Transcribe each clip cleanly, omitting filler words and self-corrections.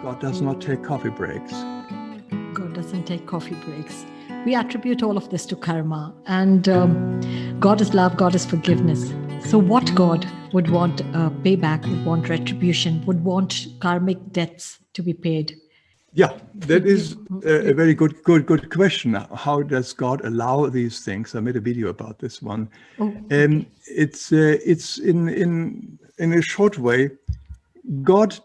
God does not take coffee breaks. God doesn't take coffee breaks. We attribute all of this to karma. And God is love, God is forgiveness. So what God would want payback, would want retribution, would want karmic debts to be paid? Yeah, that is a very good question. How does God allow these things? I made a video about this one. Oh, okay. It's in a short way. God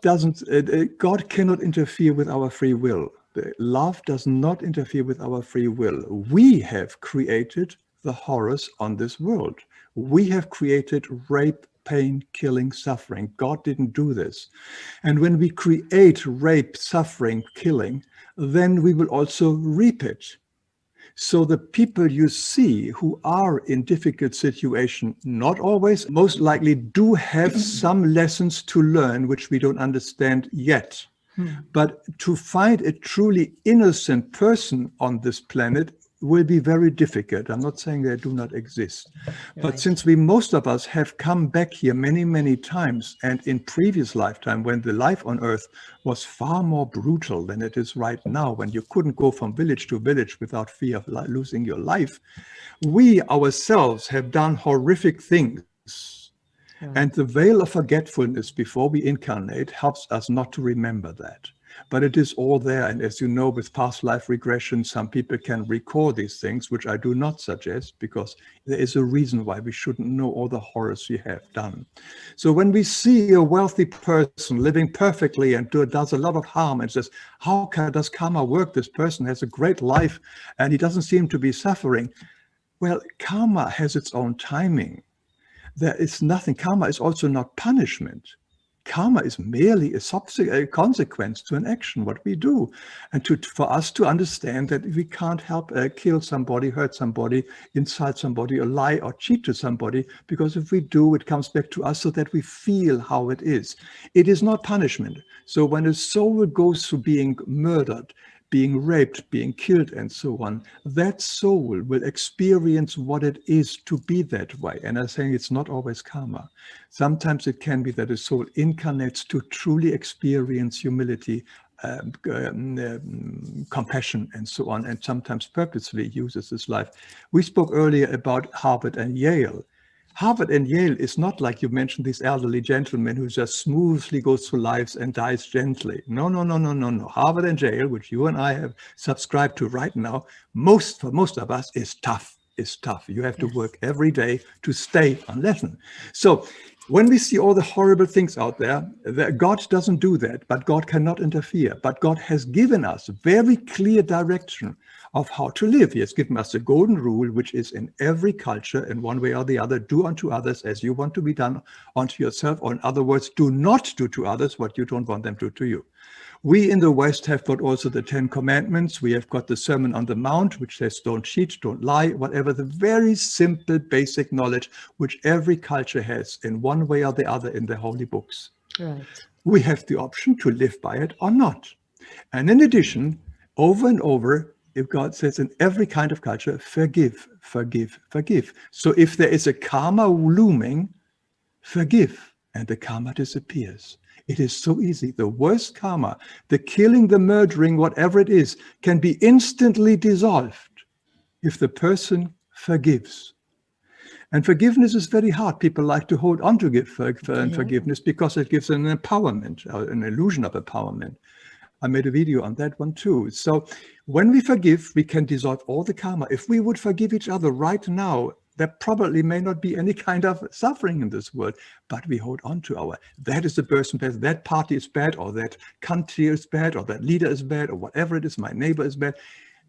cannot interfere with our free will. Love does not interfere with our free will. We have created the horrors on this world. We have created rape, pain, killing, suffering. God didn't do this. And when we create rape, suffering, killing, then we will also reap it. So the people you see who are in difficult situations, not always, most likely do have some lessons to learn which we don't understand yet. But to find a truly innocent person on this planet will be very difficult. I'm not saying they do not exist. But Right. since most of us have come back here many, many times, and in previous lifetime, when the life on Earth was far more brutal than it is right now, when you couldn't go from village to village without fear of losing your life, we ourselves have done horrific things. And the veil of forgetfulness before we incarnate helps us not to remember that. But it is all there. And as you know, with past life regression, some people can record these things, which I do not suggest, because there is a reason why we shouldn't know all the horrors we have done. So when we see a wealthy person living perfectly and does a lot of harm and says, how does karma work? This person has a great life and he doesn't seem to be suffering. Well, karma has its own timing. There is nothing. Karma is also not punishment. Karma is merely a consequence to an action, what we do. And for us to understand that we can't help kill somebody, hurt somebody, insult somebody, or lie or cheat to somebody, because if we do, it comes back to us so that we feel how it is. It is not punishment. So when a soul goes through being murdered, being raped, being killed, and so on, that soul will experience what it is to be that way. And I'm saying it's not always karma. Sometimes it can be that a soul incarnates to truly experience humility, compassion, and so on, and sometimes purposely uses this life. We spoke earlier about Harvard and Yale. Harvard and Yale is not like you mentioned, this elderly gentleman who just smoothly goes through lives and dies gently. No. Harvard and Yale, which you and I have subscribed to right now, for most of us is tough. You have to work every day to stay on lesson. So when we see all the horrible things out there, God doesn't do that, but God cannot interfere. But God has given us very clear direction of how to live. He has given us a golden rule, which is in every culture, in one way or the other, do unto others as you want to be done unto yourself, or in other words, do not do to others what you don't want them to do to you. We in the West have got also the 10 Commandments. We have got the Sermon on the Mount, which says don't cheat, don't lie, whatever, the very simple, basic knowledge which every culture has in one way or the other in the holy books. Right. We have the option to live by it or not. And in addition, over and over, if God says in every kind of culture, forgive, forgive, forgive. So if there is a karma looming, forgive, and the karma disappears. It is so easy. The worst karma, the killing, the murdering, whatever it is, can be instantly dissolved if the person forgives. And forgiveness is very hard. People like to hold on to forgiveness because it gives an empowerment, an illusion of empowerment. I made a video on that one too. So when we forgive, we can dissolve all the karma. If we would forgive each other right now, there probably may not be any kind of suffering in this world, but we hold on to that is the person bad, that party is bad, or that country is bad, or that leader is bad, or whatever it is, my neighbor is bad.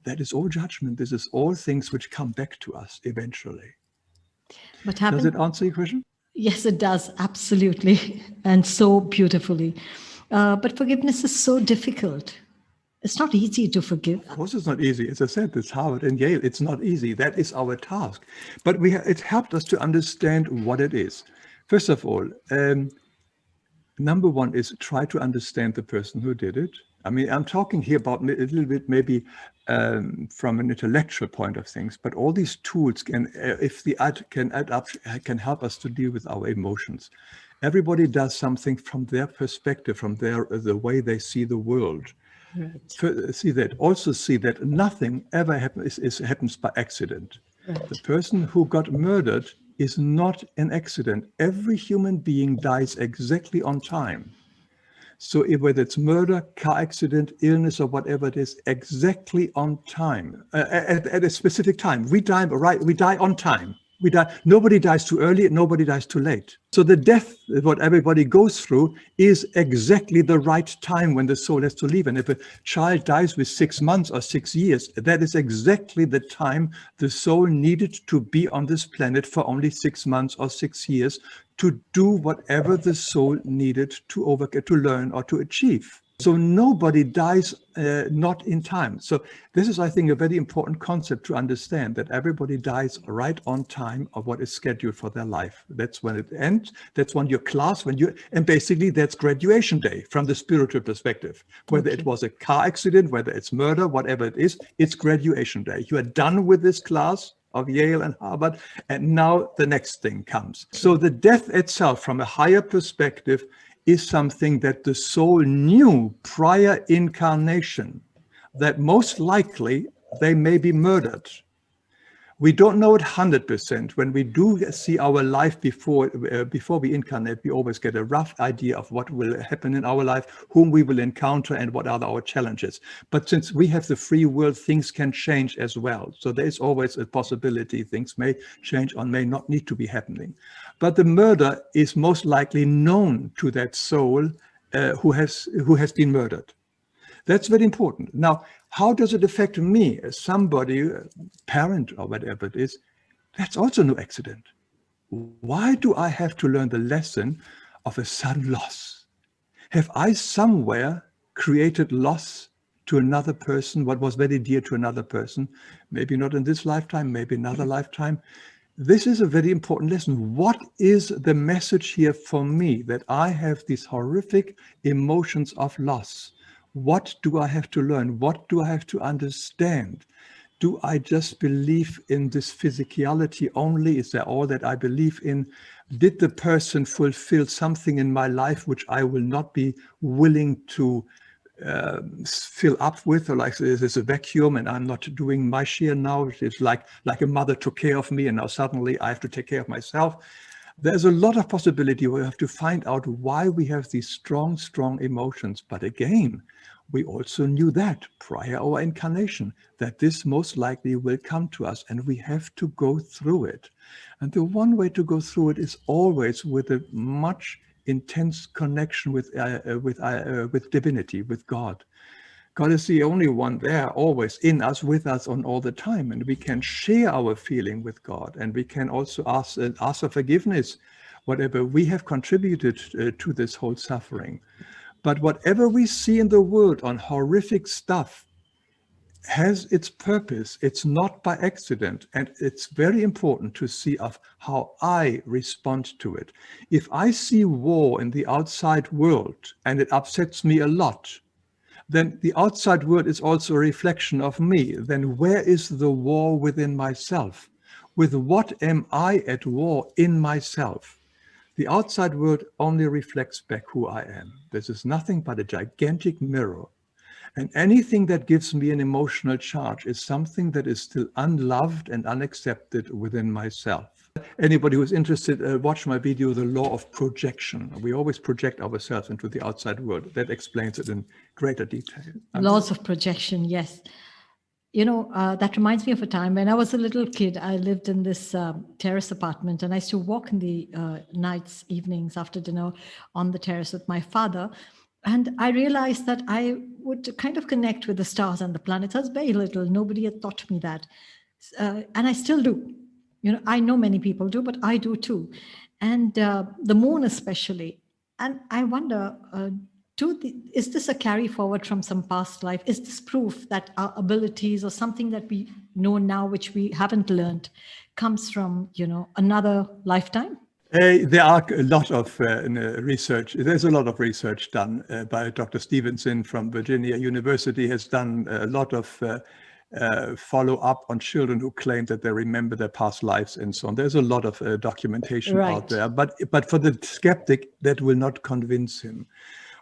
That is all judgment. This is all things which come back to us eventually. But does it answer your question? Yes, it does. Absolutely. And so beautifully. But forgiveness is so difficult. It's not easy to forgive. Of course it's not easy. As I said, it's Harvard and Yale. It's not easy. That is our task. But it helped us to understand what it is. First of all, number one is try to understand the person who did it. I mean, I'm talking here about a little bit maybe from an intellectual point of things, but all these tools can, if the can add up, can help us to deal with our emotions. Everybody does something from their perspective, from the way they see the world. Right. See that. Also see that nothing ever happens by accident. Right. The person who got murdered is not an accident. Every human being dies exactly on time. So whether it's murder, car accident, illness, or whatever it is, exactly on time, at a specific time. We die on time. We die. Nobody dies too early, nobody dies too late. So the death, what everybody goes through, is exactly the right time when the soul has to leave. And if a child dies with 6 months or 6 years, that is exactly the time the soul needed to be on this planet for only 6 months or 6 years to do whatever the soul needed to learn or to achieve. So nobody dies not in time. So this is, I think, a very important concept to understand, that everybody dies right on time of what is scheduled for their life. That's when it ends. That's when your class, and basically that's graduation day from the spiritual perspective. Whether it was a car accident, whether it's murder, whatever it is, it's graduation day. You are done with this class of Yale and Harvard, and now the next thing comes. So the death itself, from a higher perspective, is something that the soul knew prior incarnation, that most likely they may be murdered. We don't know it 100%. When we do see our life before we incarnate, we always get a rough idea of what will happen in our life, whom we will encounter, and what are our challenges. But since we have the free will, things can change as well. So there is always a possibility things may change or may not need to be happening. But the murder is most likely known to that soul who has been murdered. That's very important. Now, how does it affect me as somebody, parent or whatever it is? That's also no accident. Why do I have to learn the lesson of a sudden loss? Have I somewhere created loss to another person, what was very dear to another person? Maybe not in this lifetime, maybe another lifetime. This is a very important lesson. What is the message here for me, that I have these horrific emotions of loss? What do I have to learn? What do I have to understand? Do I just believe in this physicality only? Is that all that I believe in? Did the person fulfill something in my life which I will not be willing to fill up with, or like there's a vacuum and I'm not doing my share now? It's like a mother took care of me and now suddenly I have to take care of myself. There's a lot of possibility. We have to find out why we have these strong emotions. But again, we also knew that prior our incarnation, that this most likely will come to us and we have to go through it. And the one way to go through it is always with a much intense connection with divinity, with God. God is the only one there, always in us, with us on all the time. And we can share our feeling with God. And we can also ask for forgiveness, whatever we have contributed to this whole suffering. But whatever we see in the world on horrific stuff has its purpose. It's not by accident. And it's very important to see of how I respond to it. If I see war in the outside world and it upsets me a lot, then the outside world is also a reflection of me. Then where is the war within myself? With what am I at war in myself? The outside world only reflects back who I am. This is nothing but a gigantic mirror. And anything that gives me an emotional charge is something that is still unloved and unaccepted within myself. Anybody who's interested, watch my video, The Law of Projection. We always project ourselves into the outside world. That explains it in greater detail. Laws of projection, yes. You know, that reminds me of a time when I was a little kid. I lived in this terrace apartment, and I used to walk in the nights, evenings after dinner on the terrace with my father. And I realized that I would kind of connect with the stars and the planets. I was very little. Nobody had taught me that. And I still do. You know, I know many people do, but I do too. And the moon especially. And I wonder, is this a carry forward from some past life? Is this proof that our abilities or something that we know now, which we haven't learned, comes from, you know, another lifetime? There are a lot of research. There's a lot of research done by Dr. Stevenson from Virginia University, has done a lot of follow up on children who claim that they remember their past lives and so on. There's a lot of documentation out there, but for the skeptic, that will not convince him.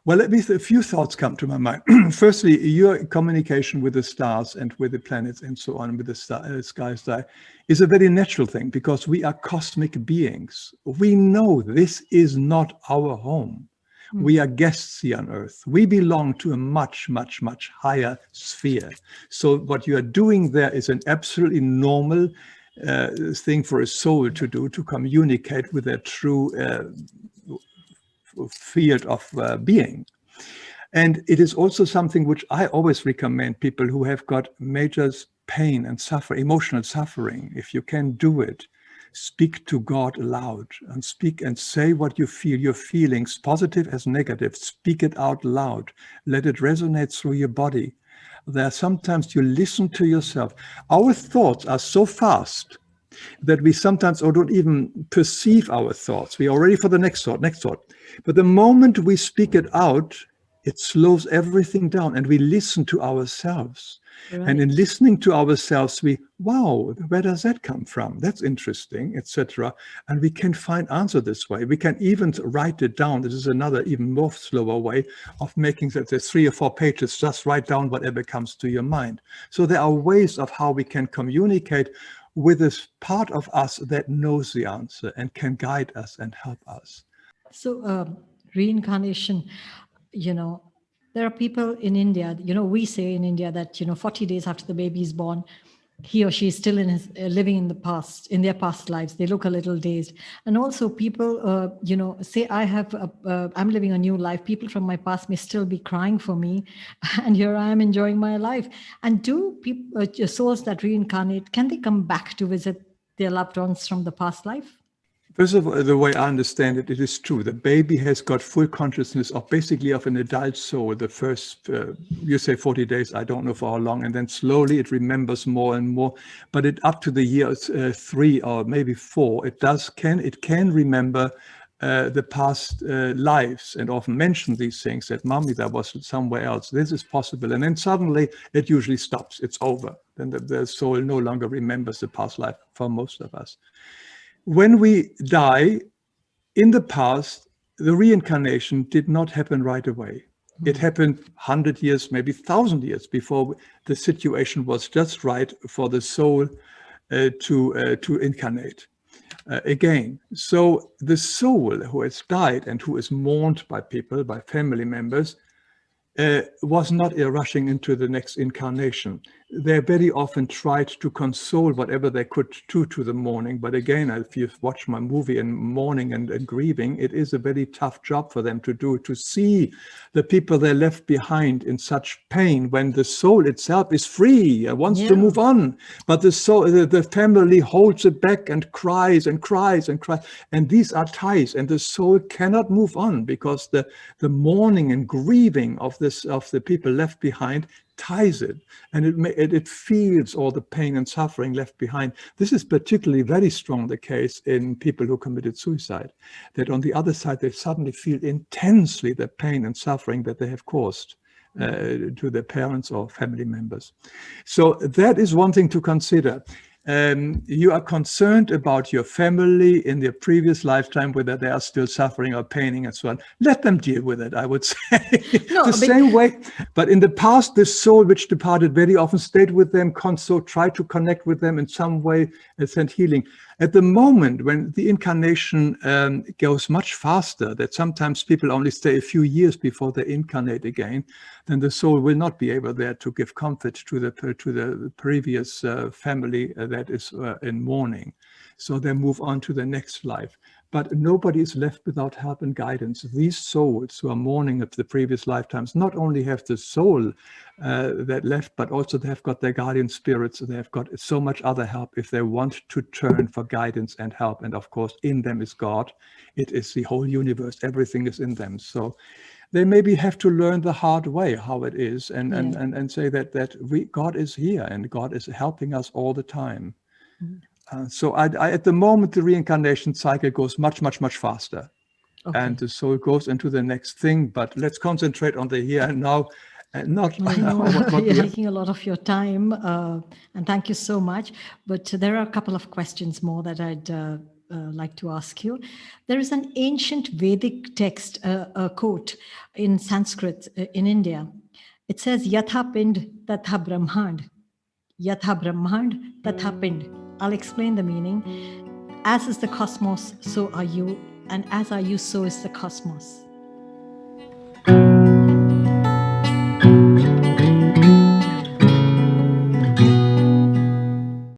Well, at least a few thoughts come to my mind. Firstly, your communication with the stars and with the planets and so on, with the sky, is a very natural thing, because we are cosmic beings. We know this is not our home. We are guests here on Earth. We belong to a much, much, much higher sphere. So what you are doing there is an absolutely normal thing for a soul to do, to communicate with their true field of being. And it is also something which I always recommend people who have got major pain and emotional suffering. If you can do it, speak to God aloud and speak and say what you feel, your feelings, positive as negative. Speak it out loud. Let it resonate through your body. There are sometimes you listen to yourself. Our thoughts are so fast that we sometimes don't even perceive our thoughts. We are ready for the next thought. But the moment we speak it out, it slows everything down, and we listen to ourselves. Right. And in listening to ourselves, wow, where does that come from? That's interesting, etc. And we can find answer this way. We can even write it down. This is another even more slower way of making that there's 3 or 4 pages, just write down whatever comes to your mind. So there are ways of how we can communicate with this part of us that knows the answer and can guide us and help us. So reincarnation, there are people in India, we say in India that, 40 days after the baby is born, he or she is still living in their past lives. They look a little dazed. And also people, say I'm living a new life. People from my past may still be crying for me. And here I am enjoying my life. And do people, souls that reincarnate, can they come back to visit their loved ones from the past life? First of all, the way I understand it, it is true. The baby has got full consciousness of basically of an adult soul. The first, you say 40 days, I don't know for how long, and then slowly it remembers more and more. But up to the year 3 or maybe 4, it can remember the past lives, and often mention these things, that mommy, that was somewhere else. This is possible. And then suddenly it usually stops. It's over. Then the soul no longer remembers the past life for most of us. When we die, in the past, the reincarnation did not happen right away. It happened 100 years, maybe 1,000 years before the situation was just right for the soul to incarnate again. So the soul who has died and who is mourned by people, by family members, was not rushing into the next incarnation. They very often tried to console whatever they could do to the mourning. But again, if you watch my movie and mourning and grieving, it is a very tough job for them to do, to see the people they left behind in such pain when the soul itself is free and wants to move on. But the soul, the family holds it back and cries and cries and cries. And these are ties, and the soul cannot move on because the mourning and grieving of the people left behind ties it, and it feels all the pain and suffering left behind. This is particularly very strong the case in people who committed suicide, that on the other side they suddenly feel intensely the pain and suffering that they have caused to their parents or family members. So that is one thing to consider. You are concerned about your family in their previous lifetime, whether they are still suffering or paining and so on. Let them deal with it, I would say. Same way. But in the past, the soul which departed very often stayed with them, tried to connect with them in some way and send healing. At the moment, when the incarnation goes much faster, that sometimes people only stay a few years before they incarnate again, then the soul will not be able there to give comfort to the previous family that is in mourning. So they move on to the next life. But nobody is left without help and guidance. These souls who are mourning of the previous lifetimes not only have the soul that left, but also they have got their guardian spirits. They have got so much other help if they want to turn for guidance and help. And of course, in them is God. It is the whole universe. Everything is in them. So they maybe have to learn the hard way how it is, and say that God is here and God is helping us all the time. So at the moment, the reincarnation cycle goes much, much, much faster. Okay. And the soul goes into the next thing. But let's concentrate on the here and now Not I know what we you're have. taking a lot of your time, and thank you so much. But there are a couple of questions more that I'd like to ask you. There is an ancient Vedic text, a quote in Sanskrit in India. It says, Yatha Pind Tatha Brahmand. Yatha Brahmand Tatha Pind. I'll explain the meaning. As is the cosmos, so are you, and as are you, so is the cosmos.